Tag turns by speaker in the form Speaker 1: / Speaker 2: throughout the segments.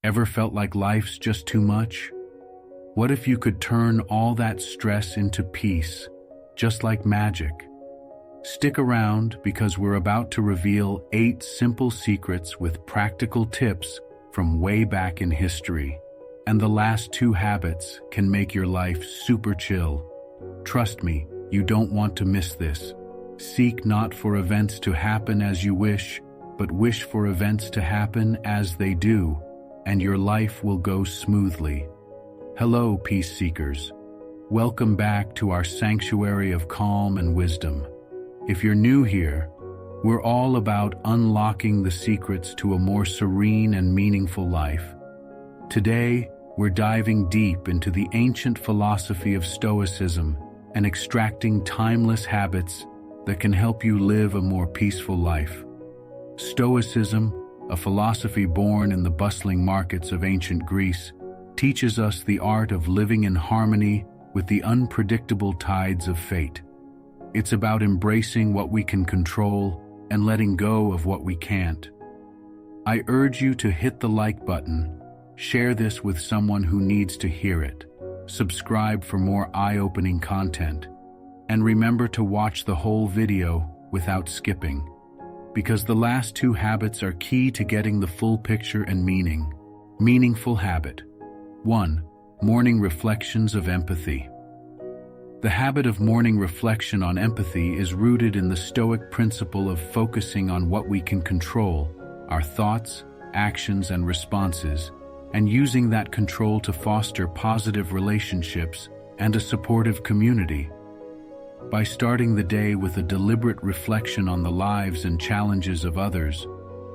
Speaker 1: Ever felt like life's just too much? What if you could turn all that stress into peace, just like magic? Stick around because we're about to reveal 8 simple secrets with practical tips from way back in history. And the last 2 habits can make your life super chill. Trust me, you don't want to miss this. Seek not for events to happen as you wish, but wish for events to happen as they do, and your life will go smoothly. Hello, peace seekers. Welcome back to our sanctuary of calm and wisdom. If you're new here, we're all about unlocking the secrets to a more serene and meaningful life. Today, we're diving deep into the ancient philosophy of Stoicism and extracting timeless habits that can help you live a more peaceful life. Stoicism, a philosophy born in the bustling markets of ancient Greece, teaches us the art of living in harmony with the unpredictable tides of fate. It's about embracing what we can control and letting go of what we can't. I urge you to hit the like button, share this with someone who needs to hear it, subscribe for more eye-opening content, and remember to watch the whole video without skipping, because the last 2 habits are key to getting the full picture and meaning. Meaningful habit. 1. Morning reflections of empathy. The habit of morning reflection on empathy is rooted in the Stoic principle of focusing on what we can control, our thoughts, actions, and responses, and using that control to foster positive relationships and a supportive community. By starting the day with a deliberate reflection on the lives and challenges of others,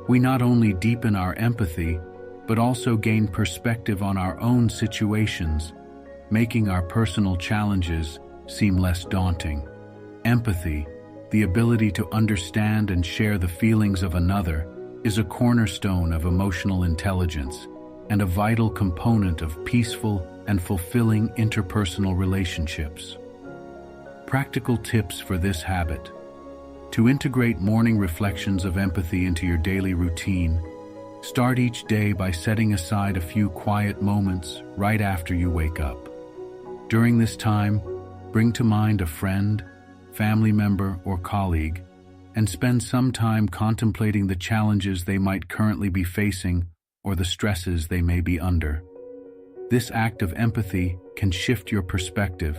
Speaker 1: we not only deepen our empathy, but also gain perspective on our own situations, making our personal challenges seem less daunting. Empathy, the ability to understand and share the feelings of another, is a cornerstone of emotional intelligence and a vital component of peaceful and fulfilling interpersonal relationships. Practical tips for this habit. To integrate morning reflections of empathy into your daily routine, start each day by setting aside a few quiet moments right after you wake up. During this time, bring to mind a friend, family member, or colleague, and spend some time contemplating the challenges they might currently be facing or the stresses they may be under. This act of empathy can shift your perspective,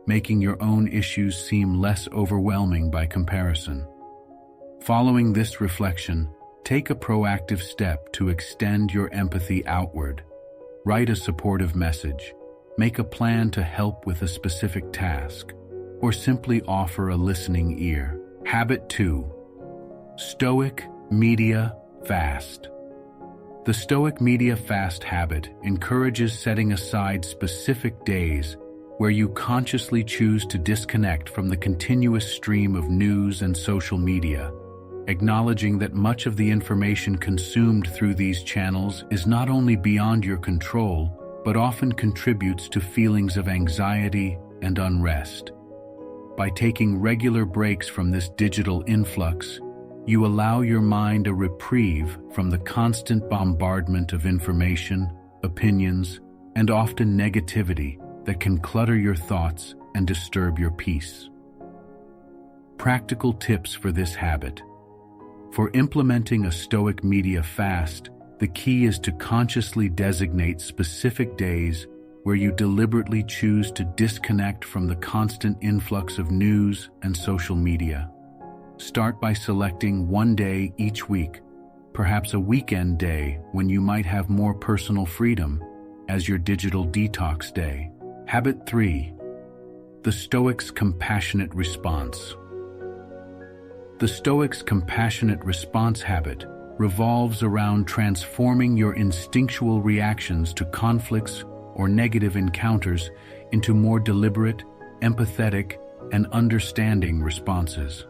Speaker 1: making your own issues seem less overwhelming by comparison. Following this reflection, take a proactive step to extend your empathy outward. Write a supportive message, make a plan to help with a specific task, or simply offer a listening ear. Habit 2. Stoic Media Fast. The Stoic Media Fast habit encourages setting aside specific days where you consciously choose to disconnect from the continuous stream of news and social media, acknowledging that much of the information consumed through these channels is not only beyond your control, but often contributes to feelings of anxiety and unrest. By taking regular breaks from this digital influx, you allow your mind a reprieve from the constant bombardment of information, opinions, and often negativity that can clutter your thoughts and disturb your peace. Practical tips for this habit. For implementing a Stoic media fast, the key is to consciously designate specific days where you deliberately choose to disconnect from the constant influx of news and social media. Start by selecting one day each week, perhaps a weekend day when you might have more personal freedom, as your digital detox day. Habit 3. The Stoics' compassionate response. The Stoics' compassionate response habit revolves around transforming your instinctual reactions to conflicts or negative encounters into more deliberate, empathetic, and understanding responses.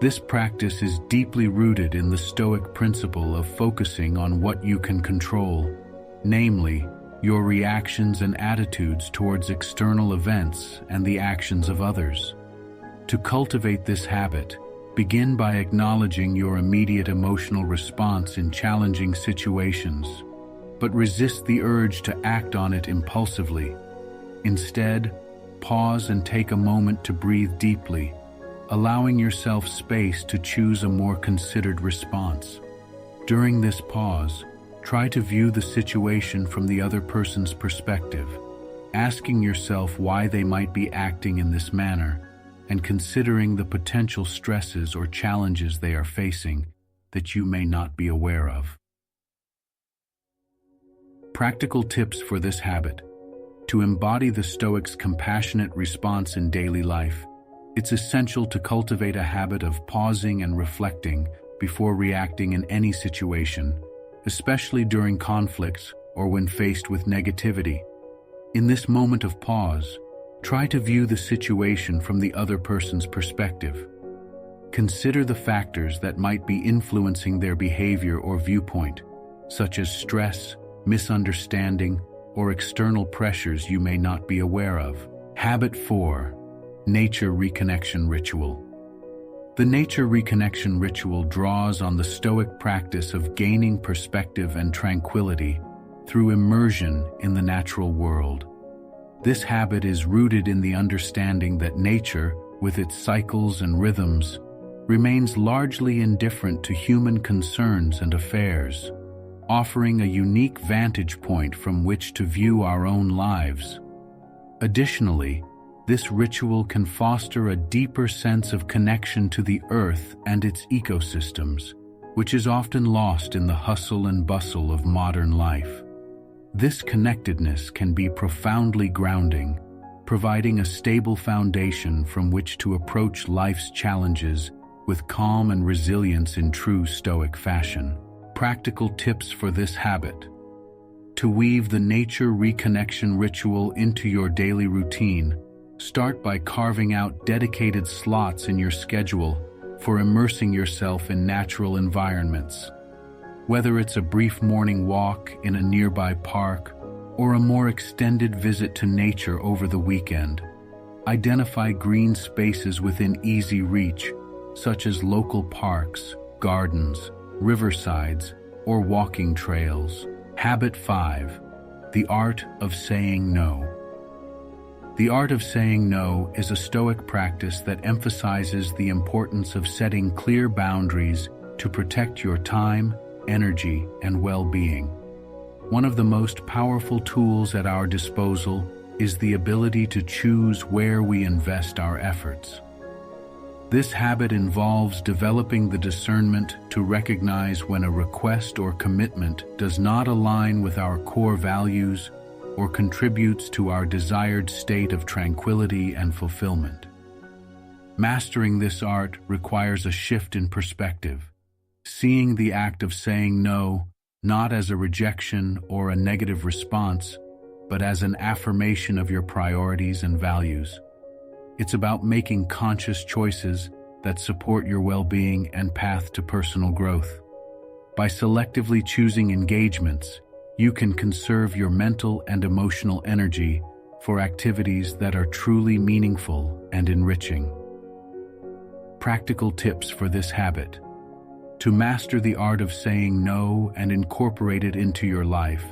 Speaker 1: This practice is deeply rooted in the Stoic principle of focusing on what you can control, namely, your reactions and attitudes towards external events and the actions of others. To cultivate this habit, begin by acknowledging your immediate emotional response in challenging situations. but resist the urge to act on it impulsively. Instead, pause and take a moment to breathe deeply, allowing yourself space to choose a more considered response. During this pause, try to view the situation from the other person's perspective, asking yourself why they might be acting in this manner, and considering the potential stresses or challenges they are facing that you may not be aware of. Practical tips for this habit. To embody the Stoics' compassionate response in daily life, it's essential to cultivate a habit of pausing and reflecting before reacting in any situation, especially during conflicts or when faced with negativity. In this moment of pause, try to view the situation from the other person's perspective. Consider the factors that might be influencing their behavior or viewpoint, such as stress, misunderstanding, or external pressures you may not be aware of. Habit 4. Nature Reconnection Ritual. The nature reconnection ritual draws on the Stoic practice of gaining perspective and tranquility through immersion in the natural world. This habit is rooted in the understanding that nature, with its cycles and rhythms, remains largely indifferent to human concerns and affairs, offering a unique vantage point from which to view our own lives. Additionally, this ritual can foster a deeper sense of connection to the earth and its ecosystems, which is often lost in the hustle and bustle of modern life. This connectedness can be profoundly grounding, providing a stable foundation from which to approach life's challenges with calm and resilience in true Stoic fashion. Practical tips for this habit. To weave the nature reconnection ritual into your daily routine, start by carving out dedicated slots in your schedule for immersing yourself in natural environments. Whether it's a brief morning walk in a nearby park or a more extended visit to nature over the weekend, identify green spaces within easy reach, such as local parks, gardens, riversides, or walking trails. Habit 5. The Art of Saying No. The art of saying no is a Stoic practice that emphasizes the importance of setting clear boundaries to protect your time, energy, and well-being. One of the most powerful tools at our disposal is the ability to choose where we invest our efforts. This habit involves developing the discernment to recognize when a request or commitment does not align with our core values or contributes to our desired state of tranquility and fulfillment. Mastering this art requires a shift in perspective, seeing the act of saying no not as a rejection or a negative response, but as an affirmation of your priorities and values. It's about making conscious choices that support your well-being and path to personal growth. By selectively choosing engagements, you can conserve your mental and emotional energy for activities that are truly meaningful and enriching. Practical tips for this habit. To master the art of saying no and incorporate it into your life,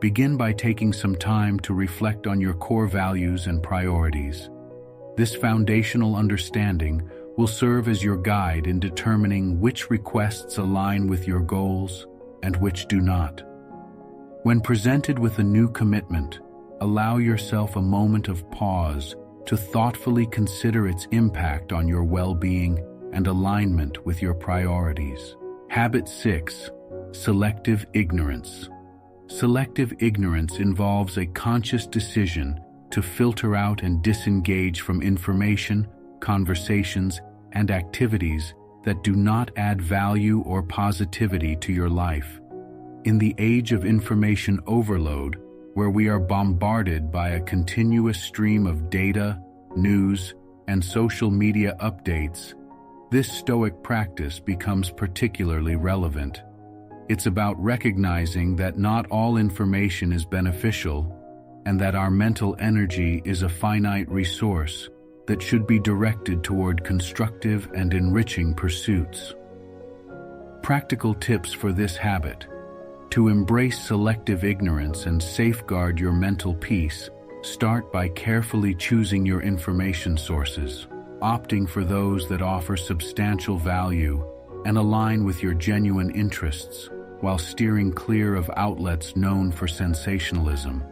Speaker 1: begin by taking some time to reflect on your core values and priorities. This foundational understanding will serve as your guide in determining which requests align with your goals and which do not. When presented with a new commitment, allow yourself a moment of pause to thoughtfully consider its impact on your well-being and alignment with your priorities. Habit 6. Selective ignorance. Selective ignorance involves a conscious decision to filter out and disengage from information, conversations, and activities that do not add value or positivity to your life. In the age of information overload, where we are bombarded by a continuous stream of data, news, and social media updates, this Stoic practice becomes particularly relevant. It's about recognizing that not all information is beneficial, and that our mental energy is a finite resource that should be directed toward constructive and enriching pursuits. Practical tips for this habit. To embrace selective ignorance and safeguard your mental peace, start by carefully choosing your information sources, opting for those that offer substantial value and align with your genuine interests, while steering clear of outlets known for sensationalism.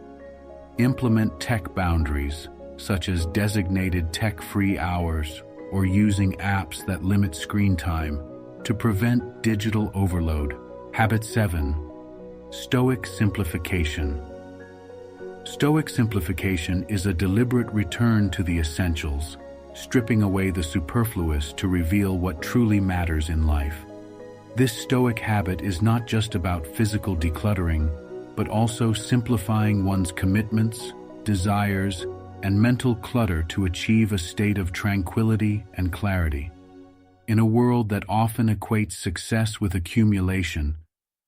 Speaker 1: Implement tech boundaries, such as designated tech-free hours or using apps that limit screen time, to prevent digital overload. Habit 7. Stoic simplification. Stoic simplification is a deliberate return to the essentials, stripping away the superfluous to reveal what truly matters in life. This Stoic habit is not just about physical decluttering, but also simplifying one's commitments, desires, and mental clutter to achieve a state of tranquility and clarity. In a world that often equates success with accumulation,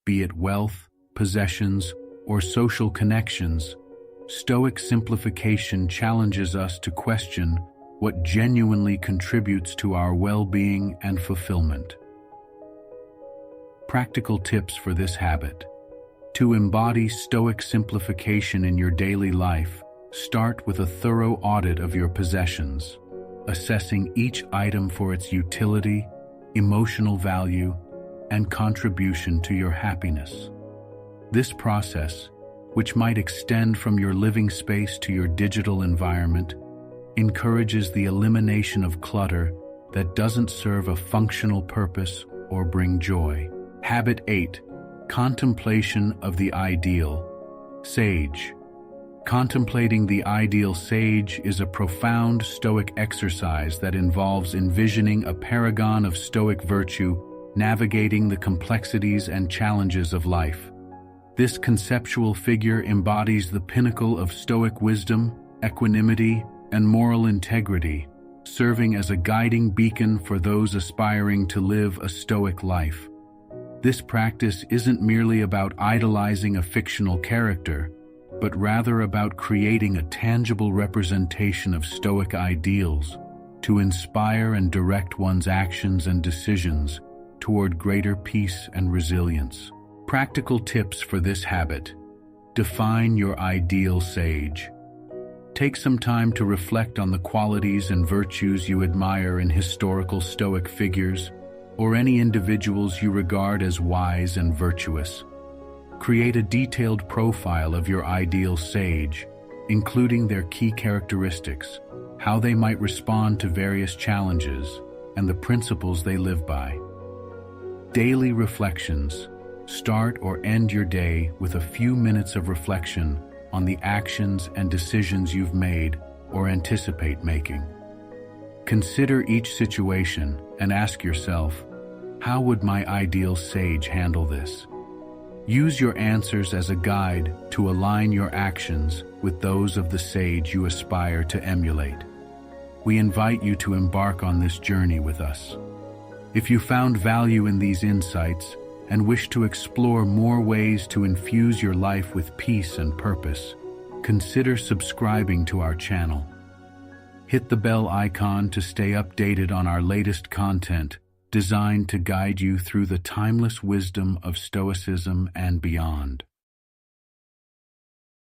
Speaker 1: be it wealth, possessions, or social connections, Stoic simplification challenges us to question what genuinely contributes to our well-being and fulfillment. Practical tips for this habit. To embody Stoic simplification in your daily life, start with a thorough audit of your possessions, assessing each item for its utility, emotional value, and contribution to your happiness. This process, which might extend from your living space to your digital environment, encourages the elimination of clutter that doesn't serve a functional purpose or bring joy. Habit 8. Contemplation of the ideal sage. Contemplating the ideal sage is a profound Stoic exercise that involves envisioning a paragon of Stoic virtue navigating the complexities and challenges of life. This conceptual figure embodies the pinnacle of Stoic wisdom, equanimity, and moral integrity, serving as a guiding beacon for those aspiring to live a Stoic life. This practice isn't merely about idolizing a fictional character, but rather about creating a tangible representation of Stoic ideals to inspire and direct one's actions and decisions toward greater peace and resilience. Practical tips for this habit. Define your ideal sage. Take some time to reflect on the qualities and virtues you admire in historical Stoic figures or any individuals you regard as wise and virtuous. Create a detailed profile of your ideal sage, including their key characteristics, how they might respond to various challenges, and the principles they live by. Daily reflections. Start or end your day with a few minutes of reflection on the actions and decisions you've made or anticipate making. Consider each situation and ask yourself, how would my ideal sage handle this? Use your answers as a guide to align your actions with those of the sage you aspire to emulate. We invite you to embark on this journey with us. If you found value in these insights and wish to explore more ways to infuse your life with peace and purpose, consider subscribing to our channel. Hit the bell icon to stay updated on our latest content, designed to guide you through the timeless wisdom of Stoicism and beyond.